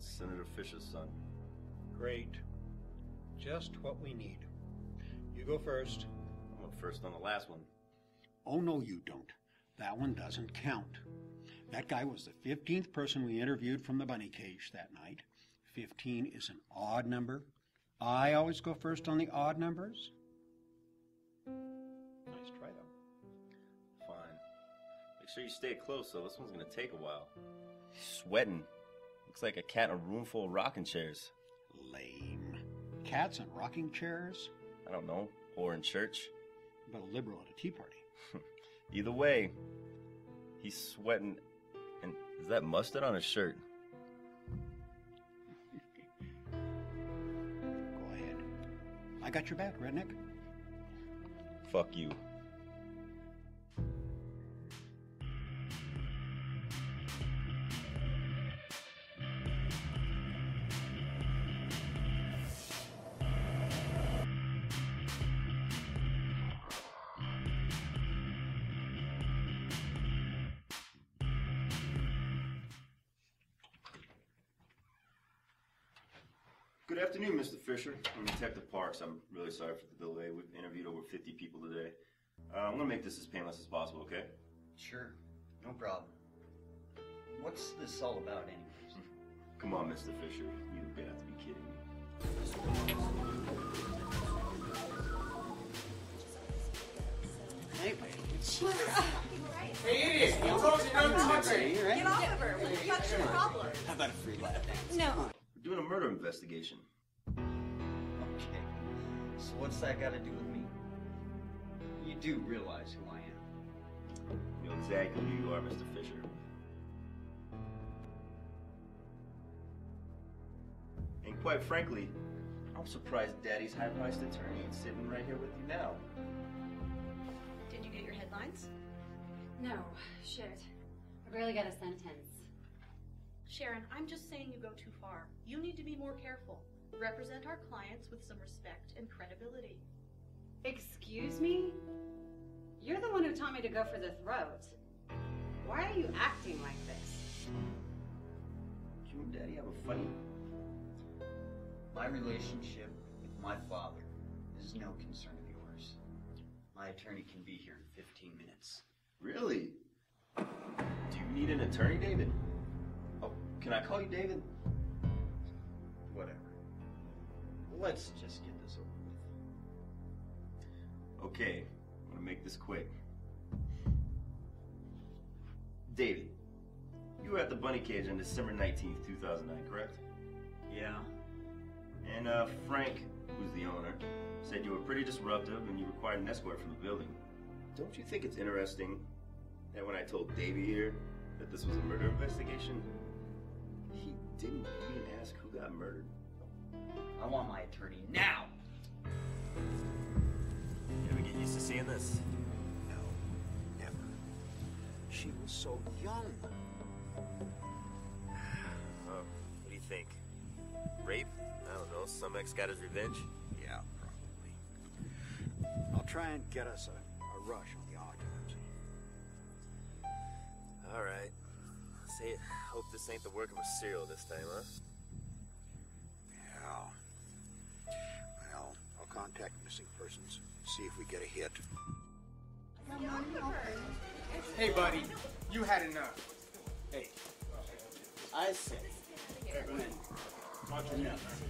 Senator Fisher's son. Great. Just what we need. You go first. I went first on the last one. Oh, no, you don't. That one doesn't count. That guy was the 15th person we interviewed from the bunny cage that night. 15 is an odd number. I always go first on the odd numbers. Nice try, though. Fine. Make sure you stay close, though. This one's going to take a while. Sweating. Looks like a cat in a room full of rocking chairs. Lame. Cats in rocking chairs? I don't know. Or in church. But a liberal at a tea party. Either way, he's sweating. And is that mustard on his shirt? Go ahead. I got your back, redneck. Fuck you. Good afternoon, Mr. Fisher. I'm Detective Parks. I'm really sorry for the delay. We've interviewed over 50 people today. I'm going to make this as painless as possible, okay? Sure. No problem. What's this all about, anyways? Come on, Mr. Fisher. You've got to be kidding me. Hey, baby. Hey, idiot! You told you not to touch it! Right? Get off of her. What's your problem? How about a free lap dance? No. We're doing a murder investigation. Okay. So what's that got to do with me? You do realize who I am. You know exactly who you are, Mr. Fisher. And quite frankly, I'm surprised Daddy's high-priced attorney is sitting right here with you now. Did you get your headlines? No, shit. I barely got a sentence. Sharon, I'm just saying you go too far. You need to be more careful. Represent our clients with some respect and credibility. Excuse me? You're the one who taught me to go for the throat. Why are you acting like this? You and Daddy have a funny... My relationship with my father is no concern of yours. My attorney can be here in 15 minutes. Really? Do you need an attorney, David? Oh, can I call you David? Whatever. Let's just get this over with. Okay, I'm gonna make this quick. David, you were at the bunny cage on December 19th, 2009, correct? Yeah. And Frank, who's the owner, said you were pretty disruptive and you required an escort from the building. Don't you think it's interesting that when I told Davey here that this was a murder investigation, he didn't even ask who got murdered? I want my attorney now! You ever get used to seeing this? No, never. She was so young. What do you think? Rape? I don't know, some ex got his revenge? Yeah, probably. I'll try and get us a rush on the occupancy. Alright. Say it. Hope this ain't the work of a serial this time, huh? Yeah. Well, I'll contact missing persons, see if we get a hit. Hey, buddy, you had enough. Hey, I said, watch your mouth.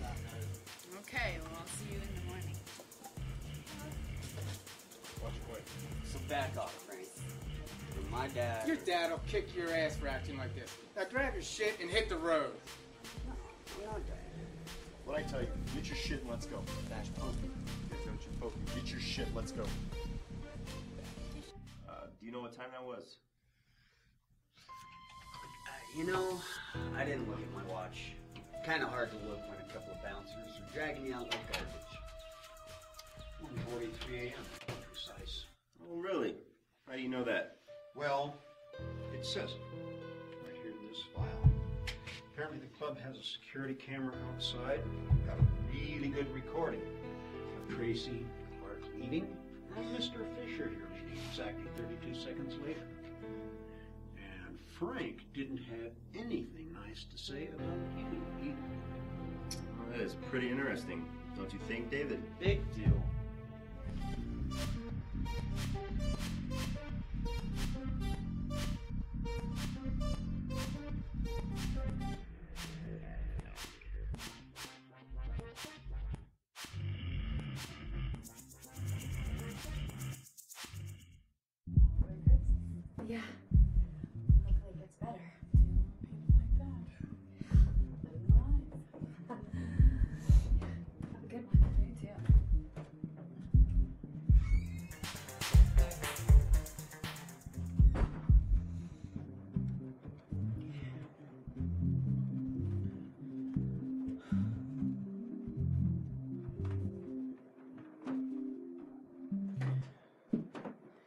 Okay, well, I'll see you in the morning. Watch your way. So back off, Frank. Or my dad... Your dad will kick your ass for acting like this. Now grab your shit and hit the road. No, Dad. What I tell you, get your shit and let's go. Dash pokey. Don't you pokey. Get your shit, let's go. Do you know what time that was? You know, I didn't look at my watch. Kind of hard to look when a couple of bouncers are dragging you out like garbage. 1:43 a.m. to be precise. Oh, really? How do you know that? Well, it says it right here in this file. Apparently the club has a security camera outside. Got a really good recording of Tracy Clark leaving and Mr. Fisher here leaving exactly 32 seconds later. And Frank didn't have anything nice to say about you either. Well, that is pretty interesting, don't you think, David? Big deal. Yeah. Hopefully it gets better. Have a good one. You too.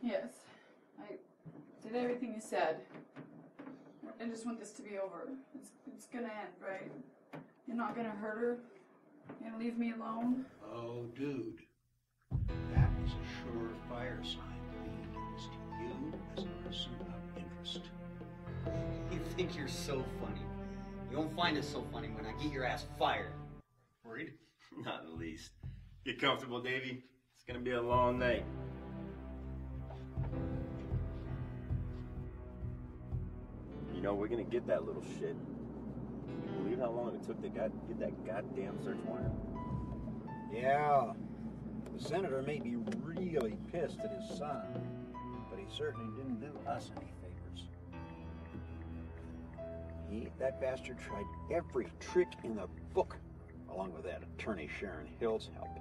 Yes, I did everything you said. I just want this to be over. It's gonna end, right? You're not gonna hurt her? You're gonna leave me alone? Oh, dude, that was a surefire sign leading against you as a person of interest. You think you're so funny. You won't find it so funny when I get your ass fired. Worried? Not in the least. Get comfortable, Davey. It's gonna be a long night. You know, we're gonna get that little shit. Can you believe how long it took to get that goddamn search warrant? Yeah, the senator may be really pissed at his son, but he certainly didn't do us any favors. That bastard tried every trick in the book, along with that attorney Sharon Hill's help.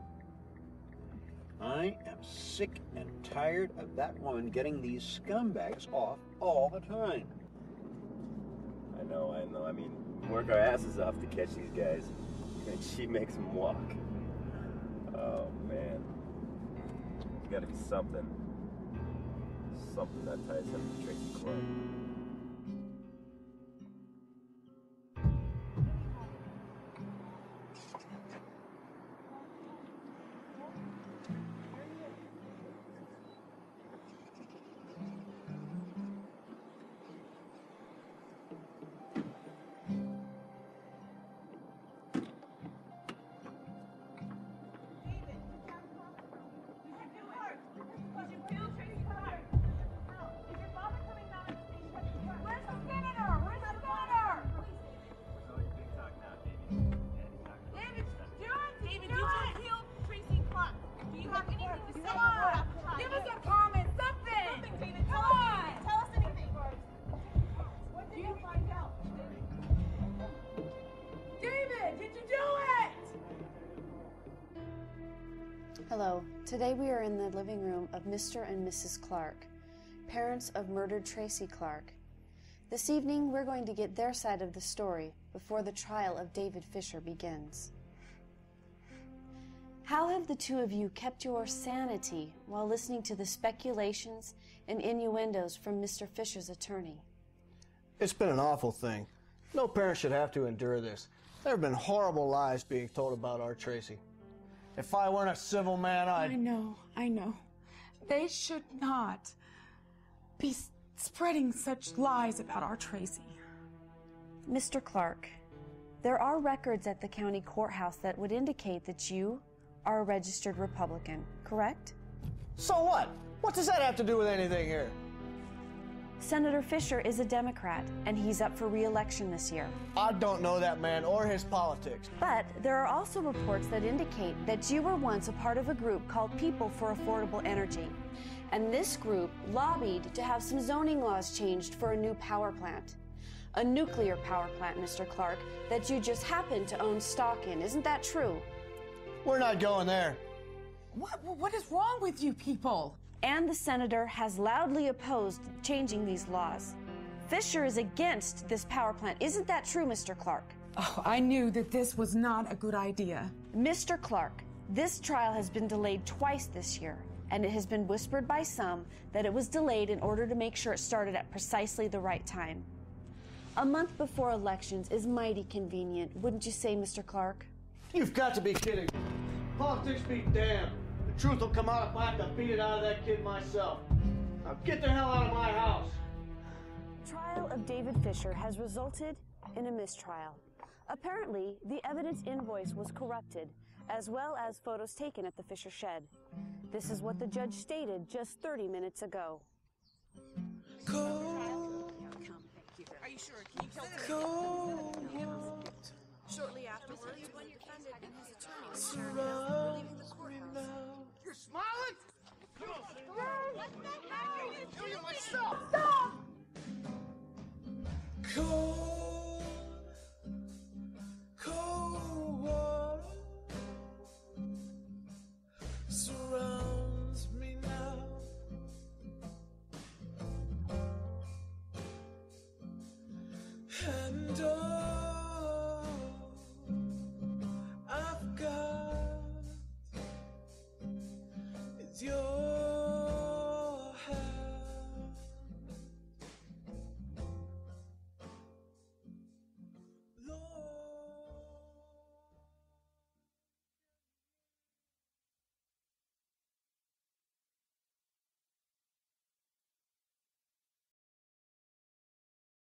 I am sick and tired of that woman getting these scumbags off all the time. I know. I mean, we work our asses off to catch these guys, and she makes them walk. Oh, man. There's gotta be something. Something that ties him to Tracy Clark. Hello. Today we are in the living room of Mr. and Mrs. Clark, parents of murdered Tracy Clark. This evening we're going to get their side of the story before the trial of David Fisher begins. How have the two of you kept your sanity while listening to the speculations and innuendos from Mr. Fisher's attorney? It's been an awful thing. No parent should have to endure this. There have been horrible lies being told about our Tracy. If I weren't a civil man, I know. They should not be spreading such lies about our Tracy. Mr. Clark, there are records at the county courthouse that would indicate that you are a registered Republican, correct? So what? What does that have to do with anything here? Senator Fisher is a Democrat, and he's up for re-election this year. I don't know that man or his politics. But there are also reports that indicate that you were once a part of a group called People for Affordable Energy. And this group lobbied to have some zoning laws changed for a new power plant. A nuclear power plant, Mr. Clark, that you just happen to own stock in. Isn't that true? We're not going there. What is wrong with you people? And the senator has loudly opposed changing these laws. Fisher is against this power plant. Isn't that true, Mr. Clark? Oh, I knew that this was not a good idea. Mr. Clark, this trial has been delayed twice this year, and it has been whispered by some that it was delayed in order to make sure it started at precisely the right time. A month before elections is mighty convenient, wouldn't you say, Mr. Clark? You've got to be kidding. Politics be damned. The truth will come out if I have to beat it out of that kid myself. Now get the hell out of my house. trial of David Fisher has resulted in a mistrial. Apparently, the evidence invoice was corrupted, as well as photos taken at the Fisher shed. This is what the judge stated just 30 minutes ago. Are you sure? Can you tell shortly afterwards, when your defendant and his attorney was leaving the courthouse. You're smiling? Come on. What the heck are you doing? Stop! Stop!